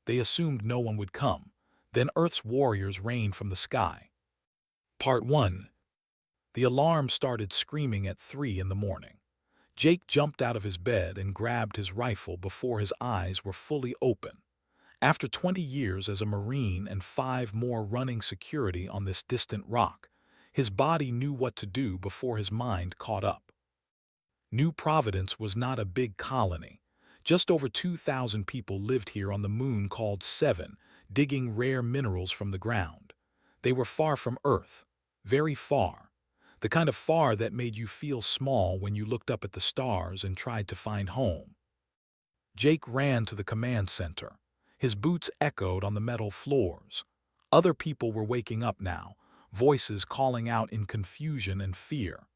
They assumed no one would come. Then Earth's warriors rained from the sky. Part 1. The alarm started screaming at 3 in the morning. Jake jumped out of his bed and grabbed his rifle before his eyes were fully open. After 20 years as a Marine and 5 more running security on this distant rock, his body knew what to do before his mind caught up. New Providence was not a big colony. Just over 2,000 people lived here on the moon called Seven, digging rare minerals from the ground. They were far from Earth, very far. The kind of far that made you feel small when you looked up at the stars and tried to find home. Jake ran to the command center. His boots echoed on the metal floors. Other people were waking up now, voices calling out in confusion and fear.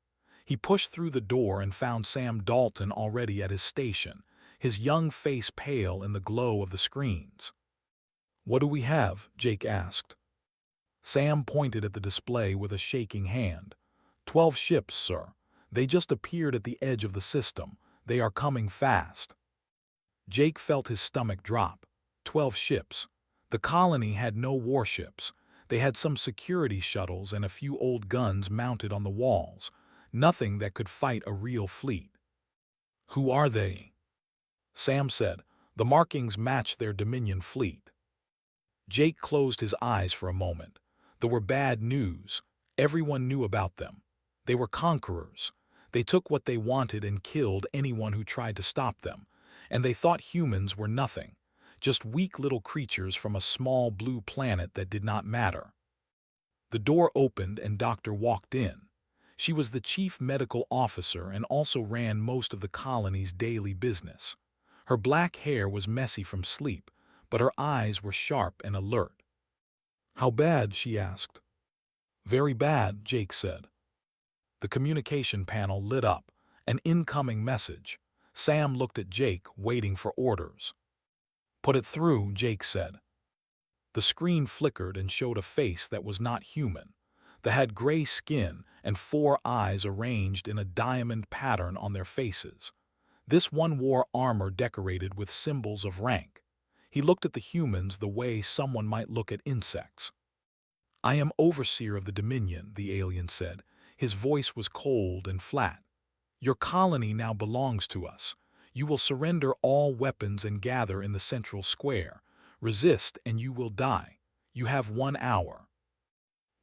He pushed through the door and found Sam Dalton already at his station, his young face pale in the glow of the screens. "What do we have?" Jake asked. Sam pointed at the display with a shaking hand. 12 ships, sir. They just appeared at the edge of the system. They are coming fast." Jake felt his stomach drop. 12 ships. The colony had no warships. They had some security shuttles and a few old guns mounted on the walls. Nothing that could fight a real fleet. "Who are they?" Sam said. "The markings match their Dominion fleet." Jake closed his eyes for a moment. There were bad news. Everyone knew about them. They were conquerors. They took what they wanted and killed anyone who tried to stop them. And they thought humans were nothing. Just weak little creatures from a small blue planet that did not matter. The door opened and Doctor walked in. She was the chief medical officer and also ran most of the colony's daily business. Her black hair was messy from sleep, but her eyes were sharp and alert. "How bad?" she asked. "Very bad," Jake said. The communication panel lit up. An incoming message. Sam looked at Jake, waiting for orders. "Put it through," Jake said. The screen flickered and showed a face that was not human. They had gray skin and 4 eyes arranged in a diamond pattern on their faces. This one wore armor decorated with symbols of rank. He looked at the humans the way someone might look at insects. "I am Overseer of the Dominion," the alien said. His voice was cold and flat. "Your colony now belongs to us. You will surrender all weapons and gather in the central square. Resist and you will die. You have 1 hour."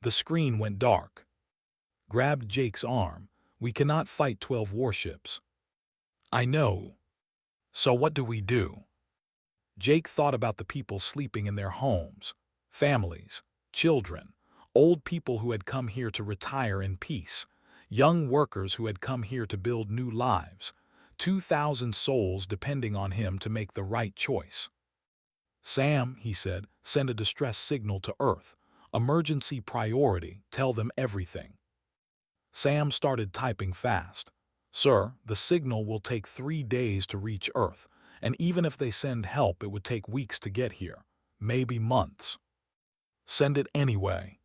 The screen went dark. Grabbed Jake's arm. "We cannot fight 12 warships." "I know. So what do we do?" Jake thought about the people sleeping in their homes. Families, children, old people who had come here to retire in peace, young workers who had come here to build new lives. 2,000 souls depending on him to make the right choice. "Sam," he said, "send a distress signal to Earth. Emergency priority, tell them everything." Sam started typing fast. "Sir, the signal will take 3 days to reach Earth, and even if they send help it would take weeks to get here, maybe months." "Send it anyway."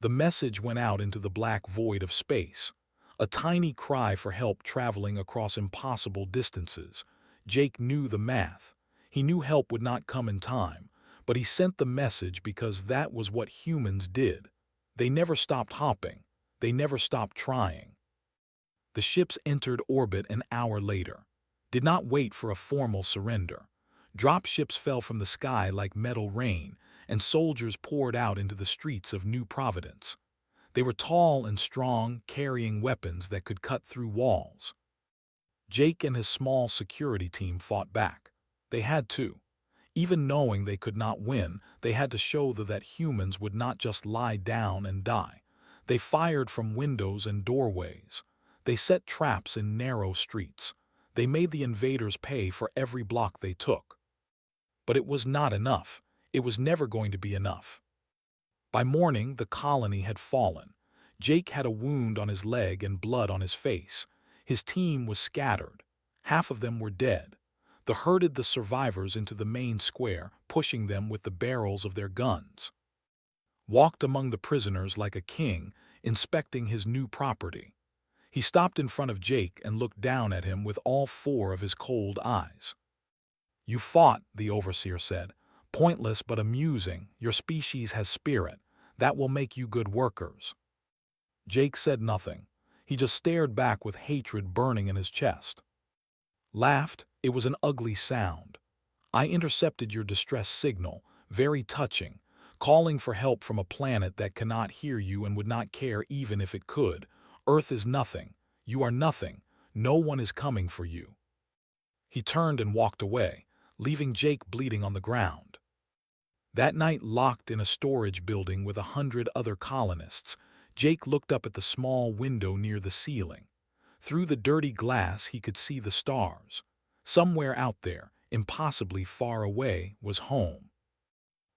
The message went out into the black void of space. A tiny cry for help traveling across impossible distances. Jake knew the math. He knew help would not come in time, but he sent the message because that was what humans did. They never stopped hopping. They never stopped trying. The ships entered orbit an hour later. Did not wait for a formal surrender. Drop ships fell from the sky like metal rain, and soldiers poured out into the streets of New Providence. They were tall and strong, carrying weapons that could cut through walls. Jake and his small security team fought back. They had to. Even knowing they could not win, they had to show that humans would not just lie down and die. They fired from windows and doorways. They set traps in narrow streets. They made the invaders pay for every block they took. But it was not enough. It was never going to be enough. By morning, the colony had fallen. Jake had a wound on his leg and blood on his face. His team was scattered. Half of them were dead. They herded the survivors into the main square, pushing them with the barrels of their guns. Walked among the prisoners like a king, inspecting his new property. He stopped in front of Jake and looked down at him with all 4 of his cold eyes. "You fought," the overseer said, Pointless but amusing. Your species has spirit. That will make you good workers." Jake said nothing. He just stared back with hatred burning in his chest. Laughed. It was an ugly sound. "I intercepted your distress signal, very touching, calling for help from a planet that cannot hear you and would not care even if it could. Earth is nothing. You are nothing. No one is coming for you." He turned and walked away, leaving Jake bleeding on the ground. That night, locked in a storage building with 100 other colonists, Jake looked up at the small window near the ceiling. Through the dirty glass he could see the stars. Somewhere out there, impossibly far away, was home.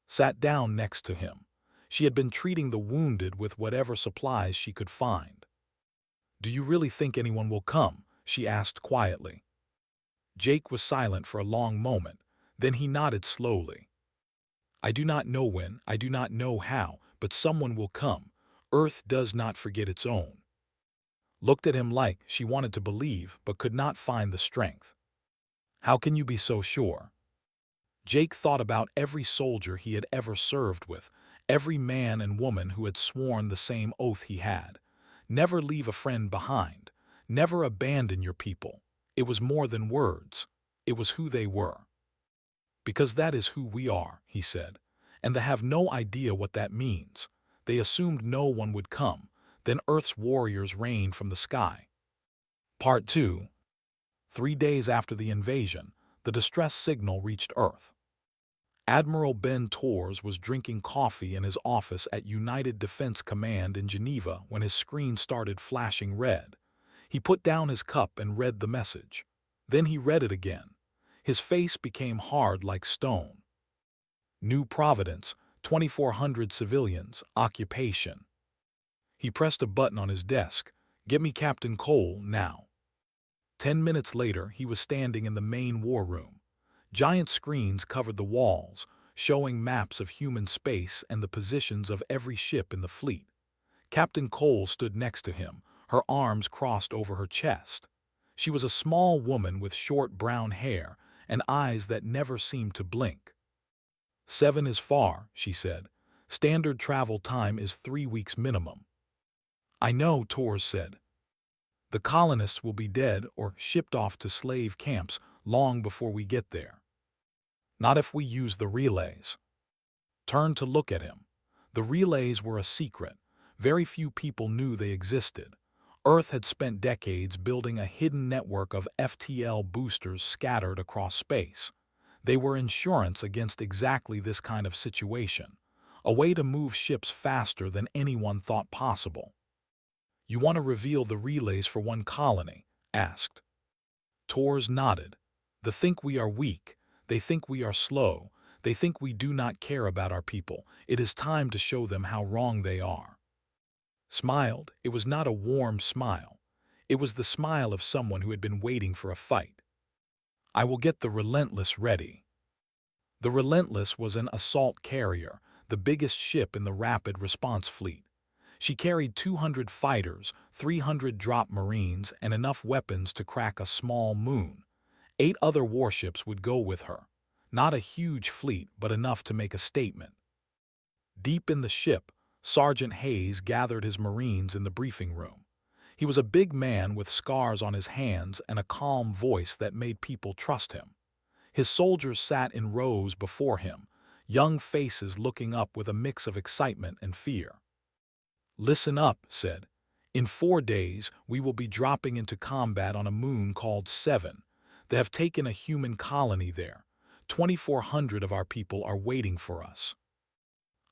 Sat down next to him. She had been treating the wounded with whatever supplies she could find. "Do you really think anyone will come?" she asked quietly. Jake was silent for a long moment, then he nodded slowly. "I do not know when, I do not know how, but someone will come. Earth does not forget its own." Looked at him like she wanted to believe but could not find the strength. "How can you be so sure?" Jake thought about every soldier he had ever served with, every man and woman who had sworn the same oath he had. Never leave a friend behind. Never abandon your people. It was more than words. It was who they were. "Because that is who we are," he said, "and they have no idea what that means. They assumed no one would come. Then Earth's warriors rained from the sky." Part 2. 3 days after the invasion, the distress signal reached Earth. Admiral Ben Torres was drinking coffee in his office at United Defense Command in Geneva when his screen started flashing red. He put down his cup and read the message. Then he read it again. His face became hard like stone. "New Providence, 2,400 civilians, occupation." He pressed a button on his desk. "Get me Captain Cole, now." 10 minutes later, he was standing in the main war room. Giant screens covered the walls, showing maps of human space and the positions of every ship in the fleet. Captain Cole stood next to him, her arms crossed over her chest. She was a small woman with short brown hair and eyes that never seemed to blink. "7 is far," she said. "Standard travel time is 3 weeks minimum." "I know," Torres said. "The colonists will be dead or shipped off to slave camps long before we get there." "Not if we use the relays." Turned to look at him. The relays were a secret. Very few people knew they existed. Earth had spent decades building a hidden network of FTL boosters scattered across space. They were insurance against exactly this kind of situation, a way to move ships faster than anyone thought possible. "You want to reveal the relays for one colony?" asked. Torres nodded. "They think we are weak. They think we are slow. They think we do not care about our people. It is time to show them how wrong they are." Smiled. It was not a warm smile. It was the smile of someone who had been waiting for a fight. "I will get the Relentless ready." The Relentless was an assault carrier, the biggest ship in the Rapid Response Fleet. She carried 200 fighters, 300 drop marines, and enough weapons to crack a small moon. 8 other warships would go with her. Not a huge fleet, but enough to make a statement. Deep in the ship, Sergeant Hayes gathered his Marines in the briefing room. He was a big man with scars on his hands and a calm voice that made people trust him. His soldiers sat in rows before him, young faces looking up with a mix of excitement and fear. "Listen up," said. "In 4 days, we will be dropping into combat on a moon called 7. They have taken a human colony there. 2,400 of our people are waiting for us."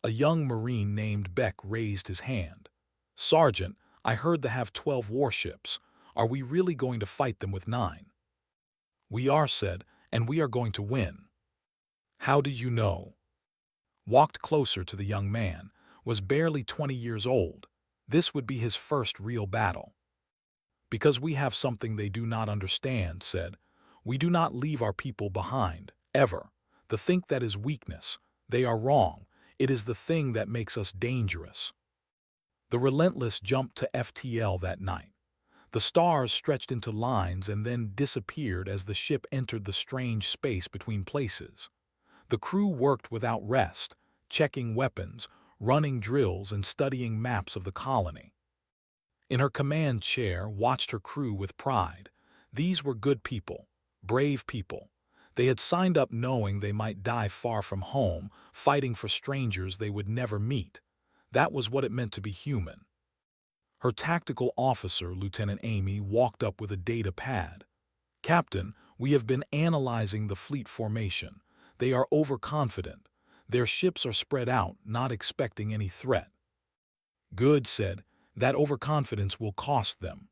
A young Marine named Beck raised his hand. "Sergeant, I heard they have 12 warships. Are we really going to fight them with 9? "We are," said, "and we are going to win." "How do you know?" Walked closer to the young man. Was barely 20 years old. This would be his first real battle. "Because we have something they do not understand," said. "We do not leave our people behind, ever. They think that is weakness. They are wrong. It is the thing that makes us dangerous." The Relentless jumped to FTL that night. The stars stretched into lines and then disappeared as the ship entered the strange space between places. The crew worked without rest, checking weapons, running drills, and studying maps of the colony. In her command chair watched her crew with pride. These were good people, brave people. They had signed up knowing they might die far from home, fighting for strangers they would never meet. That was what it meant to be human. Her tactical officer, Lieutenant Amy, walked up with a data pad. "Captain, we have been analyzing the fleet formation. They are overconfident. Their ships are spread out, not expecting any threat." "Good," said. "That overconfidence will cost them."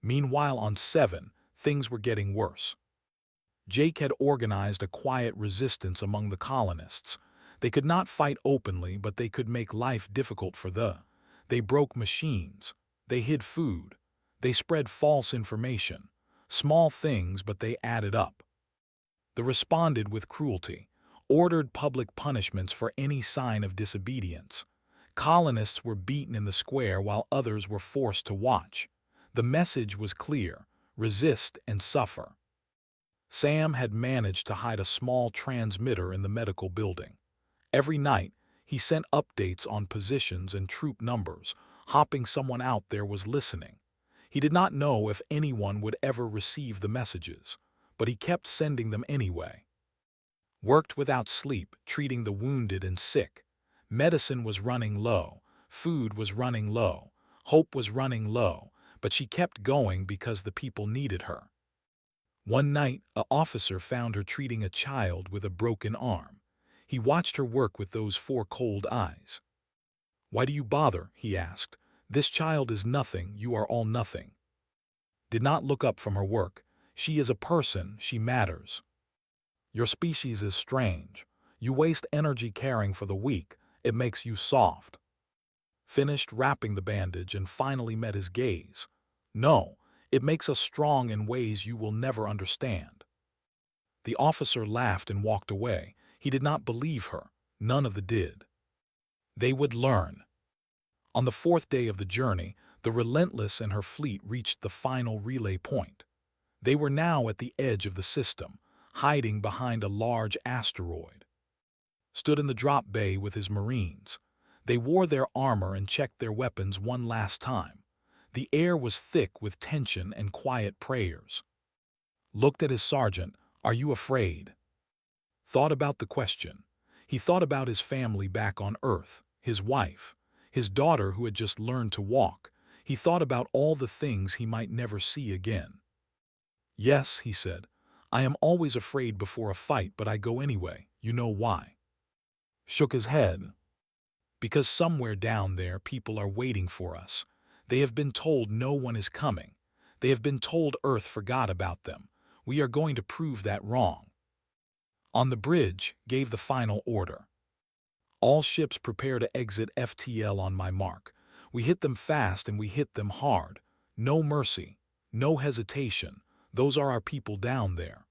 Meanwhile, on 7, things were getting worse. Jake had organized a quiet resistance among the colonists. They could not fight openly, but they could make life difficult for them. They broke machines. They hid food. They spread false information. Small things, but they added up. They responded with cruelty, ordered public punishments for any sign of disobedience. Colonists were beaten in the square while others were forced to watch. The message was clear: resist and suffer. Sam had managed to hide a small transmitter in the medical building. Every night, he sent updates on positions and troop numbers, hoping someone out there was listening. He did not know if anyone would ever receive the messages, but he kept sending them anyway. Worked without sleep, treating the wounded and sick. Medicine was running low, food was running low, hope was running low, but she kept going because the people needed her. One night, an officer found her treating a child with a broken arm. He watched her work with those 4 cold eyes. "Why do you bother?" he asked. "This child is nothing, you are all nothing." Did not look up from her work. "She is a person, she matters. Your species is strange. You waste energy caring for the weak, it makes you soft." Finished wrapping the bandage and finally met his gaze. "No, it makes us strong in ways you will never understand." The officer laughed and walked away. He did not believe her. None of them did. They would learn. On the 4th day of the journey, the Relentless and her fleet reached the final relay point. They were now at the edge of the system, hiding behind a large asteroid. Stood in the drop bay with his Marines. They wore their armor and checked their weapons one last time. The air was thick with tension and quiet prayers. Looked at his sergeant. "Are you afraid?" Thought about the question. He thought about his family back on Earth, his wife, his daughter who had just learned to walk. He thought about all the things he might never see again. "Yes," he said, "I am always afraid before a fight, but I go anyway. You know why?" Shook his head. "Because somewhere down there people are waiting for us. They have been told no one is coming. They have been told Earth forgot about them. We are going to prove that wrong." On the bridge, gave the final order. "All ships prepare to exit FTL on my mark. We hit them fast and we hit them hard. No mercy, no hesitation. Those are our people down there."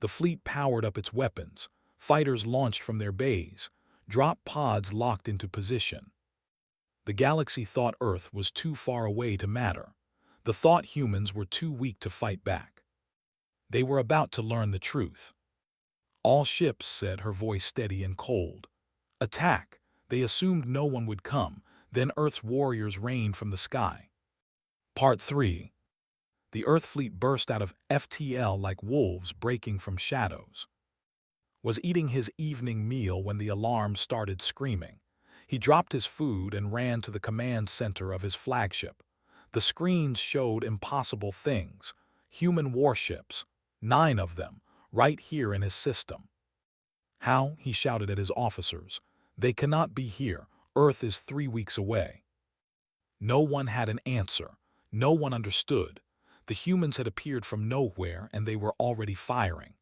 The fleet powered up its weapons. Fighters launched from their bays. Drop pods locked into position. The galaxy thought Earth was too far away to matter. The thought humans were too weak to fight back. They were about to learn the truth. "All ships," said, her voice steady and cold. "Attack." They assumed no one would come. Then Earth's warriors rained from the sky. Part 3. The Earth fleet burst out of FTL like wolves breaking from shadows. Was eating his evening meal when the alarm started screaming. He dropped his food and ran to the command center of his flagship. The screens showed impossible things. Human warships, 9 of them, right here in his system. "How?" he shouted at his officers. "They cannot be here. Earth is 3 weeks away." No one had an answer. No one understood. The humans had appeared from nowhere and they were already firing.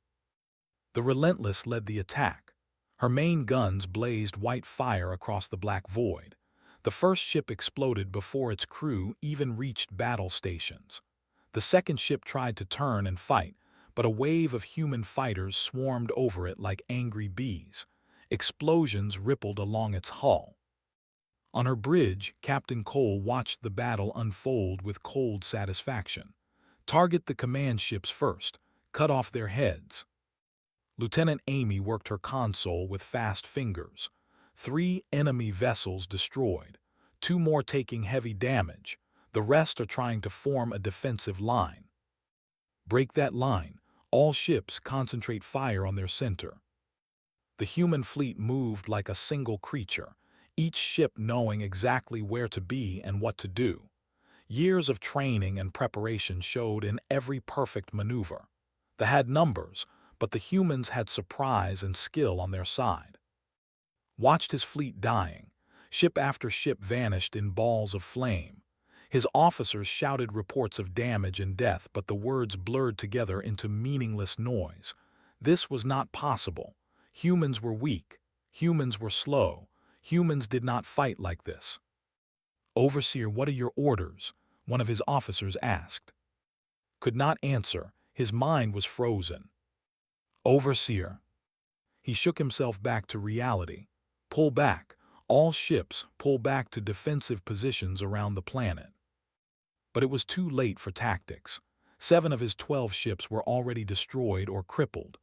The Relentless led the attack. Her main guns blazed white fire across the black void. The first ship exploded before its crew even reached battle stations. The second ship tried to turn and fight, but a wave of human fighters swarmed over it like angry bees. Explosions rippled along its hull. On her bridge, Captain Cole watched the battle unfold with cold satisfaction. "Target the command ships first. Cut off their heads." Lieutenant Amy worked her console with fast fingers. 3 enemy vessels destroyed, 2 more taking heavy damage. The rest are trying to form a defensive line. Break that line. All ships concentrate fire on their center. The human fleet moved like a single creature, each ship knowing exactly where to be and what to do. Years of training and preparation showed in every perfect maneuver. They had numbers, but the humans had surprise and skill on their side. Watched his fleet dying. Ship after ship vanished in balls of flame. His officers shouted reports of damage and death, but the words blurred together into meaningless noise. This was not possible. Humans were weak. Humans were slow. Humans did not fight like this. "Overseer, what are your orders?" one of his officers asked. Could not answer. His mind was frozen. "Overseer." He shook himself back to reality. "Pull back. All ships, pull back to defensive positions around the planet." But it was too late for tactics. 7 of his 12 ships were already destroyed or crippled.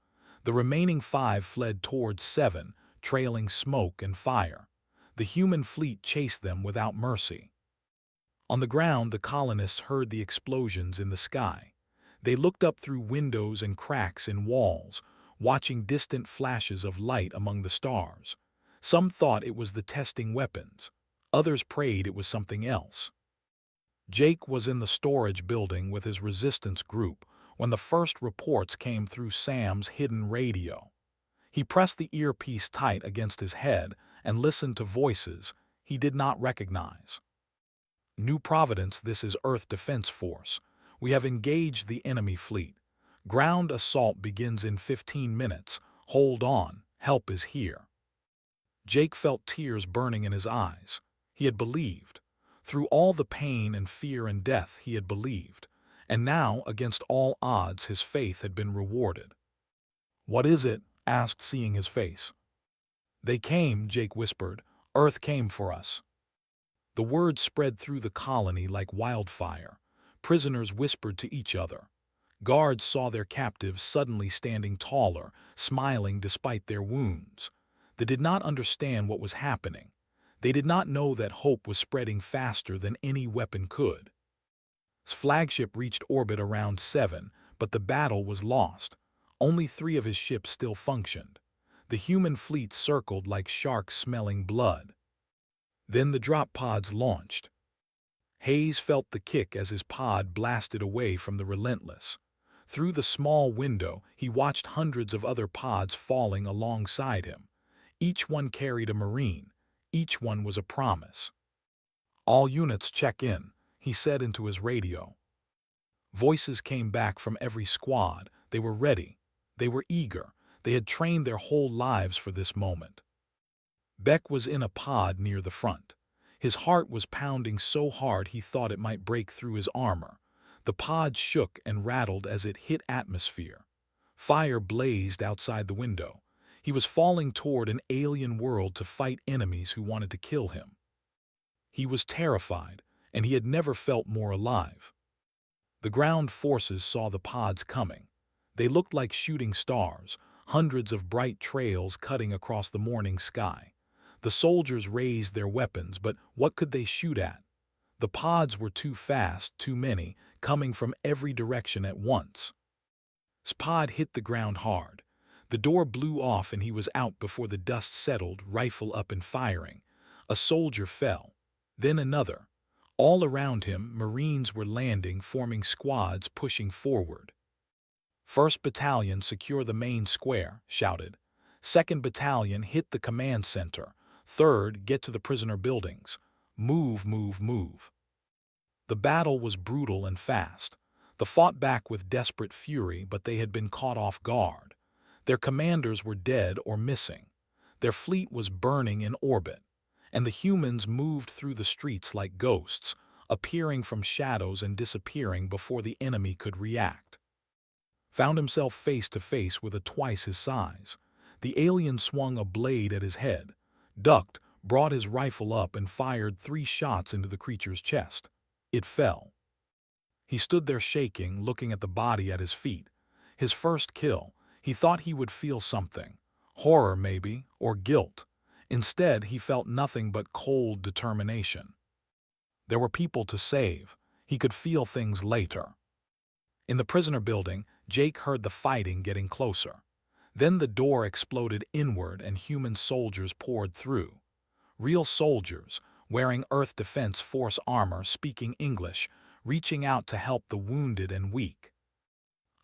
The remaining 5 fled towards 7, trailing smoke and fire. The human fleet chased them without mercy. On the ground, the colonists heard the explosions in the sky. They looked up through windows and cracks in walls, watching distant flashes of light among the stars. Some thought it was the testing weapons. Others prayed it was something else. Jake was in the storage building with his resistance group when the first reports came through Sam's hidden radio. He pressed the earpiece tight against his head and listened to voices he did not recognize. "New Providence, this is Earth Defense Force. We have engaged the enemy fleet. Ground assault begins in 15 minutes. Hold on, help is here." Jake felt tears burning in his eyes. He had believed. Through all the pain and fear and death, he had believed. And now, against all odds, his faith had been rewarded. "What is it?" asked, seeing his face. "They came," Jake whispered. "Earth came for us." The word spread through the colony like wildfire. Prisoners whispered to each other. Guards saw their captives suddenly standing taller, smiling despite their wounds. They did not understand what was happening. They did not know that hope was spreading faster than any weapon could. His flagship reached orbit around 7, but the battle was lost. Only 3 of his ships still functioned. The human fleet circled like sharks smelling blood. Then the drop pods launched. Hayes felt the kick as his pod blasted away from the Relentless. Through the small window, he watched hundreds of other pods falling alongside him. Each one carried a Marine. Each one was a promise. "All units check in," he said into his radio. Voices came back from every squad. They were ready. They were eager. They had trained their whole lives for this moment. Beck was in a pod near the front. His heart was pounding so hard he thought it might break through his armor. The pod shook and rattled as it hit atmosphere. Fire blazed outside the window. He was falling toward an alien world to fight enemies who wanted to kill him. He was terrified, and he had never felt more alive. The ground forces saw the pods coming. They looked like shooting stars, hundreds of bright trails cutting across the morning sky. The soldiers raised their weapons, but what could they shoot at? The pods were too fast, too many, coming from every direction at once. His pod hit the ground hard. The door blew off and he was out before the dust settled, rifle up and firing. A soldier fell. Then another. All around him, Marines were landing, forming squads pushing forward. "First Battalion, secure the main square," shouted. "Second Battalion, hit the command center. Third, get to the prisoner buildings. Move, move, move." The battle was brutal and fast. They fought back with desperate fury, but they had been caught off guard. Their commanders were dead or missing. Their fleet was burning in orbit, and the humans moved through the streets like ghosts, appearing from shadows and disappearing before the enemy could react. Found himself face to face with a twice his size. The alien swung a blade at his head, ducked, brought his rifle up and fired 3 shots into the creature's chest. It fell. He stood there shaking, looking at the body at his feet. His first kill. He thought he would feel something, horror maybe, or guilt. Instead, he felt nothing but cold determination. There were people to save. He could feel things later. In the prisoner building, Jake heard the fighting getting closer. Then the door exploded inward and human soldiers poured through. Real soldiers, wearing Earth Defense Force armor, speaking English, reaching out to help the wounded and weak.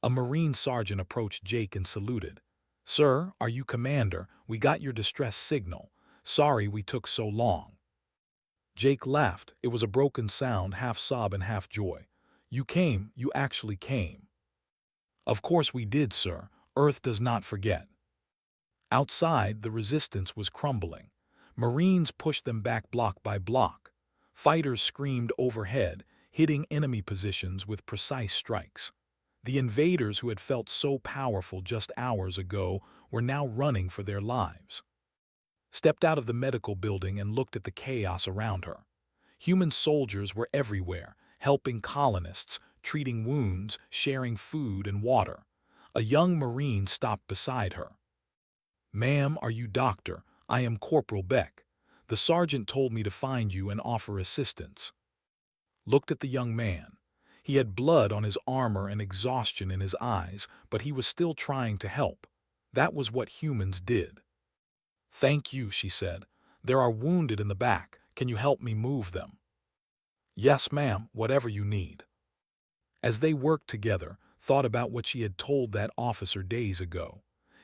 A Marine sergeant approached Jake and saluted. "Sir, are you Commander? We got your distress signal. Sorry we took so long." Jake laughed. It was a broken sound, half sob and half joy. "You came, you actually came." "Of course we did, sir. Earth does not forget." Outside, the resistance was crumbling. Marines pushed them back block by block. Fighters screamed overhead, hitting enemy positions with precise strikes. The invaders who had felt so powerful just hours ago were now running for their lives. Stepped out of the medical building and looked at the chaos around her. Human soldiers were everywhere, helping colonists, treating wounds, sharing food and water. A young Marine stopped beside her. "Ma'am, are you doctor? I am Corporal Beck. The sergeant told me to find you and offer assistance." Looked at the young man. He had blood on his armor and exhaustion in his eyes, but he was still trying to help. That was what humans did. "Thank you," she said. "There are wounded in the back. Can you help me move them?" "Yes, ma'am, whatever you need." As they worked together, thought about what she had told that officer days ago.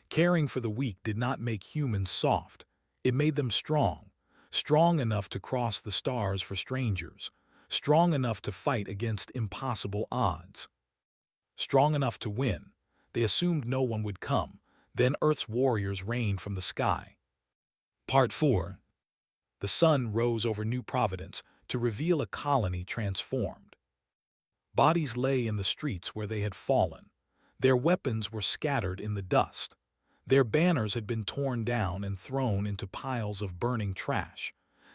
Caring for the weak did not make humans soft. It made them strong. Strong enough to cross the stars for strangers. Strong enough to fight against impossible odds. Strong enough to win. They assumed no one would come. Then Earth's warriors rained from the sky. Part 4. The sun rose over New Providence to reveal a colony transformed. Bodies lay in the streets where they had fallen. Their weapons were scattered in the dust. Their banners had been torn down and thrown into piles of burning trash.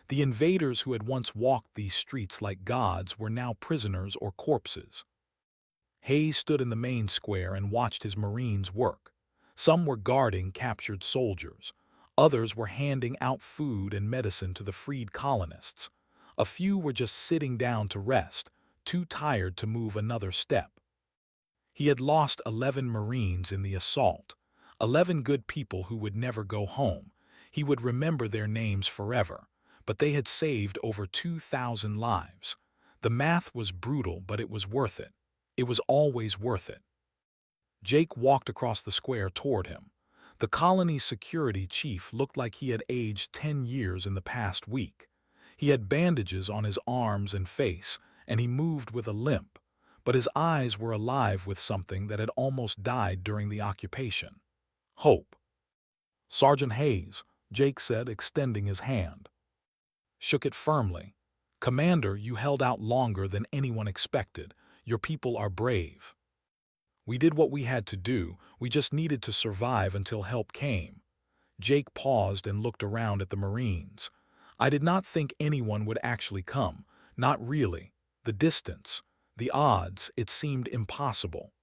The invaders who had once walked these streets like gods were now prisoners or corpses. Hayes stood in the main square and watched his Marines work. Some were guarding captured soldiers. Others were handing out food and medicine to the freed colonists. A few were just sitting down to rest, too tired to move another step. He had lost 11 Marines in the assault. 11 good people who would never go home. He would remember their names forever. But they had saved over 2,000 lives. The math was brutal, but it was worth it. It was always worth it. Jake walked across the square toward him. The colony's security chief looked like he had aged 10 years in the past week. He had bandages on his arms and face, and he moved with a limp. But his eyes were alive with something that had almost died during the occupation. Hope. "Sergeant Hayes," Jake said, extending his hand. Shook it firmly. "Commander, you held out longer than anyone expected. Your people are brave." "We did what we had to do. We just needed to survive until help came." Jake paused and looked around at the Marines. "I did not think anyone would actually come. Not really. The distance, the odds, it seemed impossible."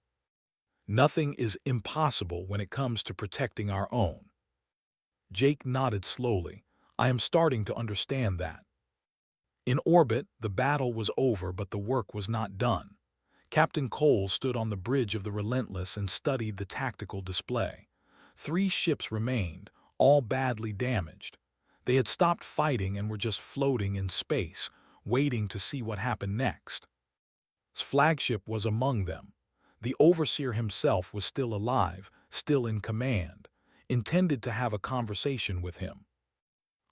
"Nothing is impossible when it comes to protecting our own." Jake nodded slowly. "I am starting to understand that." In orbit, the battle was over, but the work was not done. Captain Cole stood on the bridge of the Relentless and studied the tactical display. 3 ships remained, all badly damaged. They had stopped fighting and were just floating in space, waiting to see what happened next. His flagship was among them. The overseer himself was still alive, still in command, intended to have a conversation with him.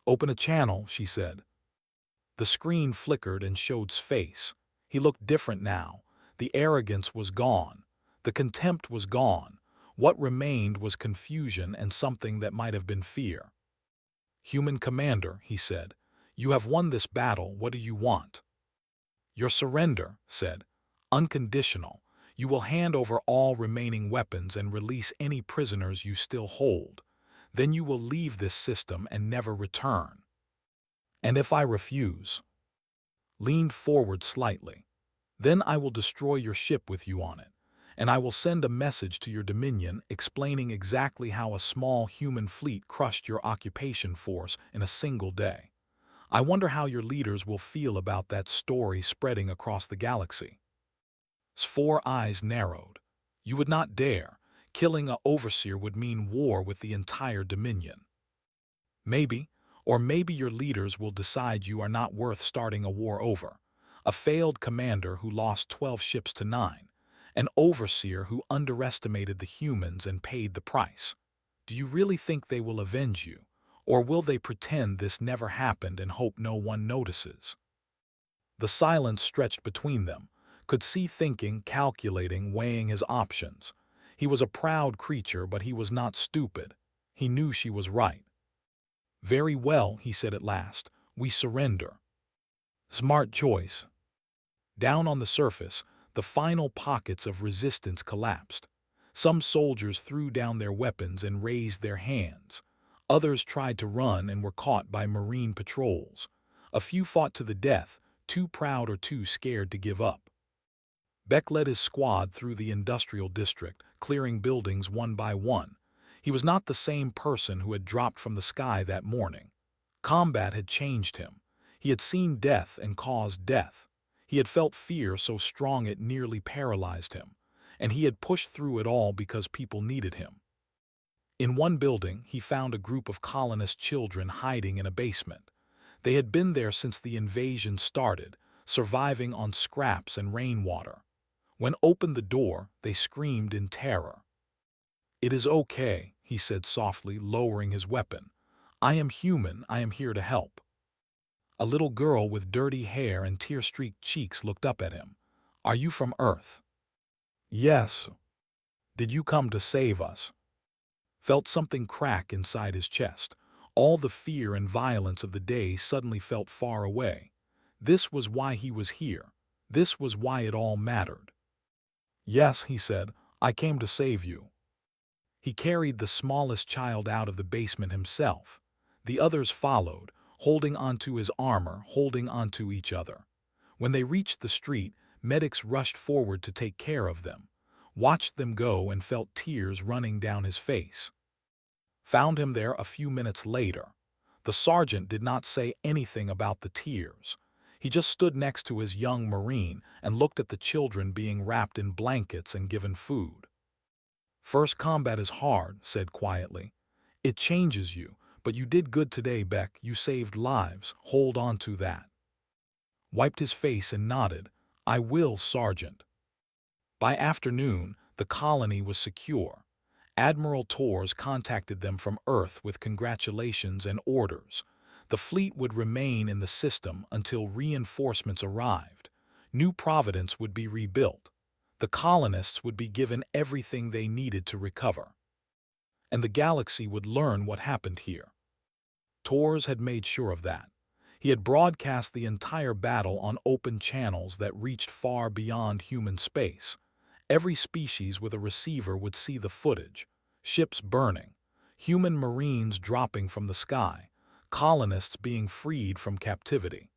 "Open a channel," she said. The screen flickered and showed his face. He looked different now. The arrogance was gone. The contempt was gone. What remained was confusion and something that might have been fear. "Human commander," he said, "you have won this battle. What do you want?" "Your surrender," said. "Unconditional. You will hand over all remaining weapons and release any prisoners you still hold. Then you will leave this system and never return." "And if I refuse?" Leaned forward slightly. "Then I will destroy your ship with you on it. and I will send a message to your dominion explaining exactly how a small human fleet crushed your occupation force in a single day. I wonder how your leaders will feel about that story spreading across the galaxy." His four eyes narrowed. "You would not dare. Killing an overseer would mean war with the entire dominion." "Maybe, or maybe your leaders will decide you are not worth starting a war over. A failed commander who lost 12 ships to 9. An overseer who underestimated the humans and paid the price. Do you really think they will avenge you, or will they pretend this never happened and hope no one notices?" The silence stretched between them, could see thinking, calculating, weighing his options. He was a proud creature, but he was not stupid. He knew she was right. "Very well," he said at last, "we surrender." Smart choice. Down on the surface, the final pockets of resistance collapsed. Some soldiers threw down their weapons and raised their hands. Others tried to run and were caught by Marine patrols. A few fought to the death, too proud or too scared to give up. Beck led his squad through the industrial district, clearing buildings one by one. He was not the same person who had dropped from the sky that morning. Combat had changed him. He had seen death and caused death. He had felt fear so strong it nearly paralyzed him. And he had pushed through it all because people needed him. In one building, he found a group of colonist children hiding in a basement. They had been there since the invasion started, surviving on scraps and rainwater. When opened the door, they screamed in terror. "It is okay," he said softly, lowering his weapon. "I am human, I am here to help." A little girl with dirty hair and tear-streaked cheeks looked up at him. "Are you from Earth?" "Yes." "Did you come to save us?" Felt something crack inside his chest. All the fear and violence of the day suddenly felt far away. This was why he was here. This was why it all mattered. "Yes," he said, "I came to save you." He carried the smallest child out of the basement himself. The others followed, holding onto his armor, holding onto each other. When they reached the street, medics rushed forward to take care of them, watched them go and felt tears running down his face. Found him there a few minutes later. The sergeant did not say anything about the tears. He just stood next to his young Marine and looked at the children being wrapped in blankets and given food. "First combat is hard," said quietly. "It changes you, but you did good today, Beck. You saved lives. Hold on to that." Wiped his face and nodded. "I will, Sergeant." By afternoon, the colony was secure. Admiral Torres contacted them from Earth with congratulations and orders. The fleet would remain in the system until reinforcements arrived. New Providence would be rebuilt. The colonists would be given everything they needed to recover. And the galaxy would learn what happened here. Torres had made sure of that. He had broadcast the entire battle on open channels that reached far beyond human space. Every species with a receiver would see the footage. Ships burning, human Marines dropping from the sky, colonists being freed from captivity.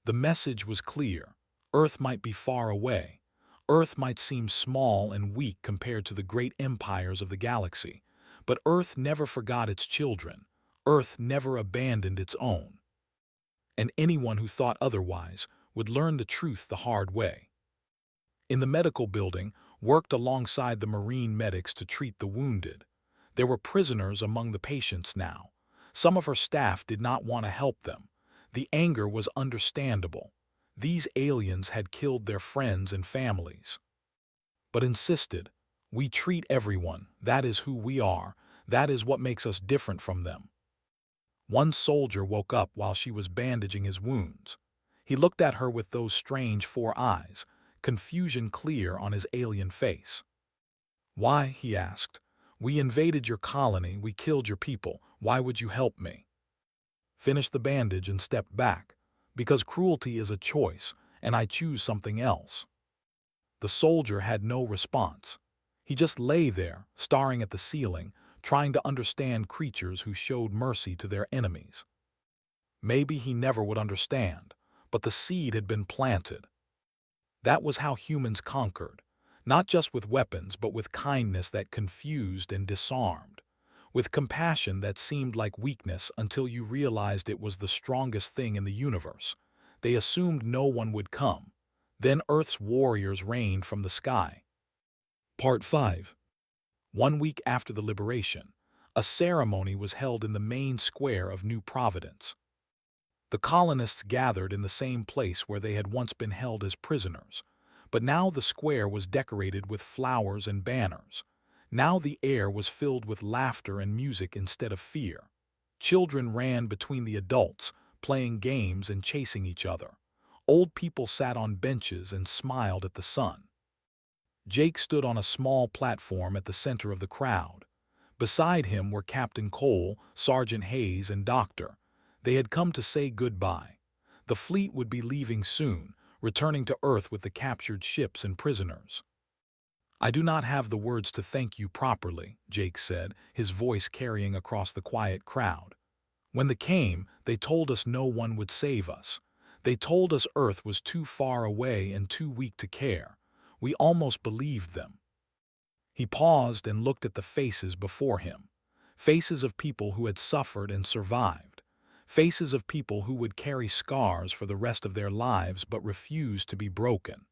The message was clear. Earth might be far away. Earth might seem small and weak compared to the great empires of the galaxy. But Earth never forgot its children. Earth never abandoned its own. And anyone who thought otherwise would learn the truth the hard way. In the medical building, worked alongside the Marine medics to treat the wounded. There were prisoners among the patients now. Some of her staff did not want to help them. The anger was understandable. These aliens had killed their friends and families. But insisted, "We treat everyone. That is who we are. That is what makes us different from them." One soldier woke up while she was bandaging his wounds. He looked at her with those strange four eyes, confusion clear on his alien face. "Why?" he asked. "We invaded your colony, we killed your people. Why would you help me?" Finished the bandage and stepped back. "Because cruelty is a choice, and I choose something else." The soldier had no response. He just lay there, staring at the ceiling, trying to understand creatures who showed mercy to their enemies. Maybe he never would understand, but the seed had been planted. That was how humans conquered. Not just with weapons, but with kindness that confused and disarmed. With compassion that seemed like weakness until you realized it was the strongest thing in the universe. They assumed no one would come. Then Earth's warriors rained from the sky. Part 5. 1 week after the liberation, a ceremony was held in the main square of New Providence. The colonists gathered in the same place where they had once been held as prisoners, but now the square was decorated with flowers and banners. Now the air was filled with laughter and music instead of fear. Children ran between the adults, playing games and chasing each other. Old people sat on benches and smiled at the sun. Jake stood on a small platform at the center of the crowd. Beside him were Captain Cole, Sergeant Hayes, and Doctor. They had come to say goodbye. The fleet would be leaving soon, returning to Earth with the captured ships and prisoners. "I do not have the words to thank you properly," Jake said, his voice carrying across the quiet crowd. "When they came, they told us no one would save us. They told us Earth was too far away and too weak to care. We almost believed them." He paused and looked at the faces before him. Faces of people who had suffered and survived. Faces of people who would carry scars for the rest of their lives but refused to be broken.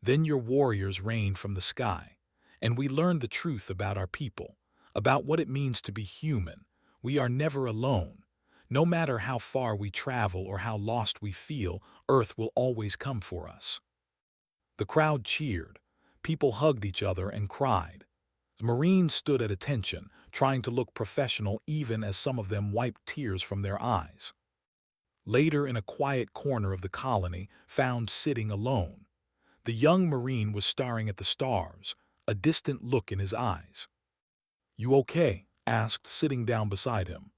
"Then your warriors rained from the sky, and we learned the truth about our people, about what it means to be human. We are never alone. No matter how far we travel or how lost we feel, Earth will always come for us." The crowd cheered. People hugged each other and cried. The Marines stood at attention, trying to look professional even as some of them wiped tears from their eyes. Later, in a quiet corner of the colony, found sitting alone. The young Marine was staring at the stars, a distant look in his eyes. "You okay?" asked, sitting down beside him.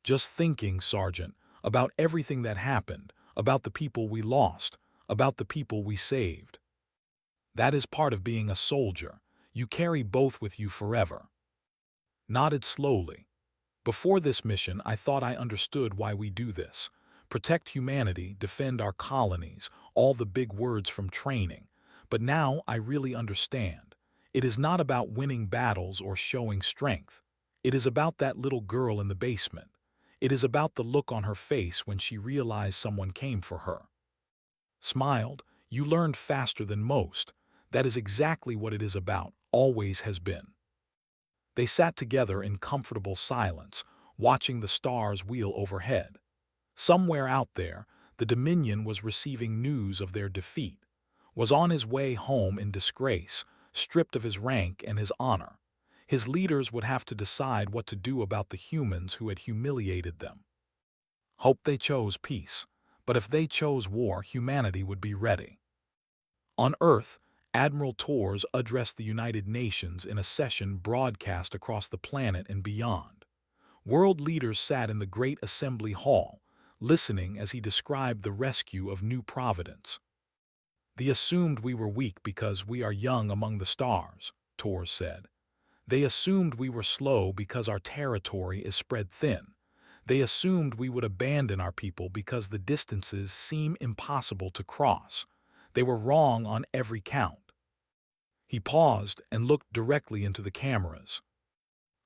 "Just thinking, Sergeant, about everything that happened, about the people we lost, about the people we saved." "That is part of being a soldier. You carry both with you forever." Nodded slowly. "Before this mission, I thought I understood why we do this. Protect humanity, defend our colonies, all the big words from training. But now I really understand. It is not about winning battles or showing strength. It is about that little girl in the basement. It is about the look on her face when she realized someone came for her." Smiled. "You learned faster than most. That is exactly what it is about, always has been." They sat together in comfortable silence, watching the stars wheel overhead. Somewhere out there, the Dominion was receiving news of their defeat, was on his way home in disgrace, stripped of his rank and his honor. His leaders would have to decide what to do about the humans who had humiliated them. Hope they chose peace, but if they chose war, humanity would be ready. On Earth, Admiral Torres addressed the United Nations in a session broadcast across the planet and beyond. World leaders sat in the Great Assembly Hall, listening as he described the rescue of New Providence. "They assumed we were weak because we are young among the stars," Torres said. "They assumed we were slow because our territory is spread thin. They assumed we would abandon our people because the distances seem impossible to cross. They were wrong on every count." He paused and looked directly into the cameras.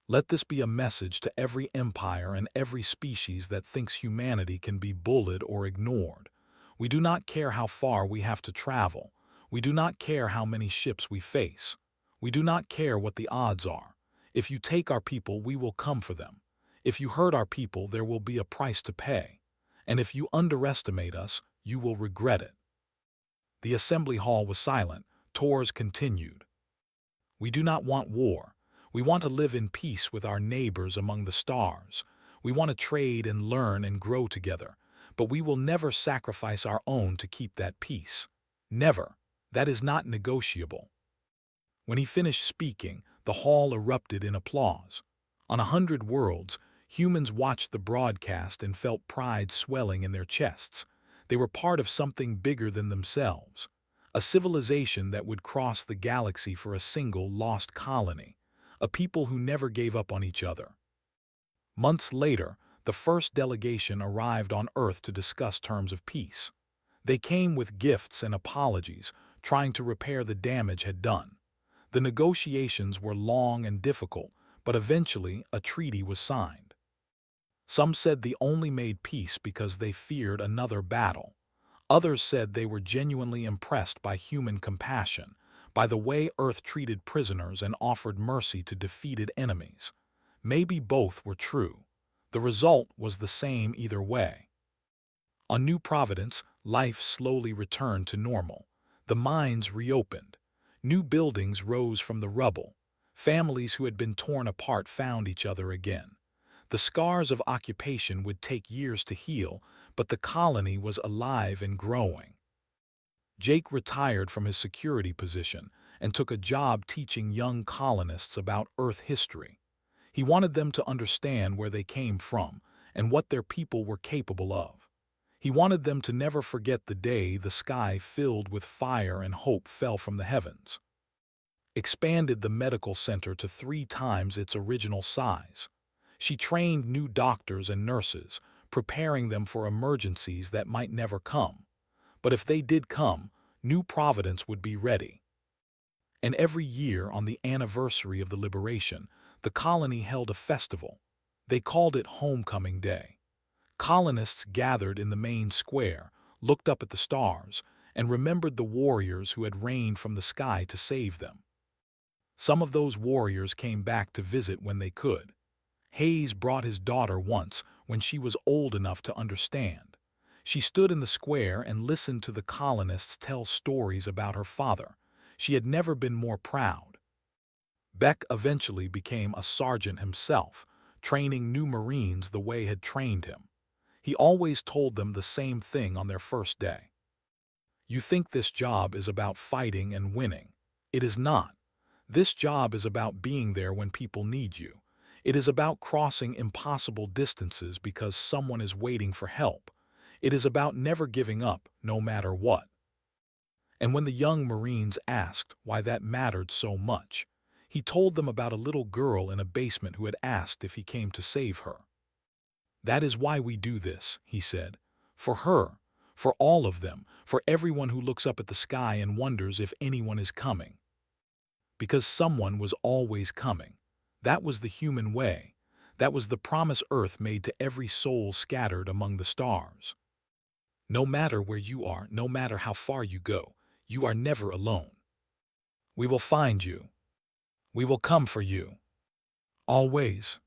"Let this be a message to every empire and every species that thinks humanity can be bullied or ignored. We do not care how far we have to travel. We do not care how many ships we face. We do not care what the odds are. If you take our people, we will come for them. If you hurt our people, there will be a price to pay. And if you underestimate us, you will regret it." The assembly hall was silent. Torres continued. "We do not want war. We want to live in peace with our neighbors among the stars. We want to trade and learn and grow together. But we will never sacrifice our own to keep that peace. Never. That is not negotiable." When he finished speaking, the hall erupted in applause. On 100 worlds, humans watched the broadcast and felt pride swelling in their chests. They were part of something bigger than themselves. A civilization that would cross the galaxy for a single lost colony. A people who never gave up on each other. Months later, the first delegation arrived on Earth to discuss terms of peace. They came with gifts and apologies. trying to repair the damage had done. The negotiations were long and difficult, but eventually a treaty was signed. Some said they only made peace because they feared another battle. Others said they were genuinely impressed by human compassion, by the way Earth treated prisoners and offered mercy to defeated enemies. Maybe both were true. The result was the same either way. On New Providence, life slowly returned to normal. The mines reopened. New buildings rose from the rubble. Families who had been torn apart found each other again. The scars of occupation would take years to heal, but the colony was alive and growing. Jake retired from his security position and took a job teaching young colonists about Earth history. He wanted them to understand where they came from and what their people were capable of. He wanted them to never forget the day the sky filled with fire and hope fell from the heavens. Expanded the medical center to 3 times its original size. She trained new doctors and nurses, preparing them for emergencies that might never come. But if they did come, New Providence would be ready. And every year on the anniversary of the liberation, the colony held a festival. They called it Homecoming Day. Colonists gathered in the main square, looked up at the stars, and remembered the warriors who had rained from the sky to save them. Some of those warriors came back to visit when they could. Hayes brought his daughter once when she was old enough to understand. She stood in the square and listened to the colonists tell stories about her father. She had never been more proud. Beck eventually became a sergeant himself, training new Marines the way had trained him. He always told them the same thing on their first day. You think this job is about fighting and winning. It is not. This job is about being there when people need you. It is about crossing impossible distances because someone is waiting for help. It is about never giving up, no matter what. And when the young Marines asked why that mattered so much, he told them about a little girl in a basement who had asked if he came to save her. That is why we do this, he said. For her, for all of them, for everyone who looks up at the sky and wonders if anyone is coming. Because someone was always coming. That was the human way. That was the promise Earth made to every soul scattered among the stars. No matter where you are, no matter how far you go, you are never alone. We will find you. We will come for you. Always.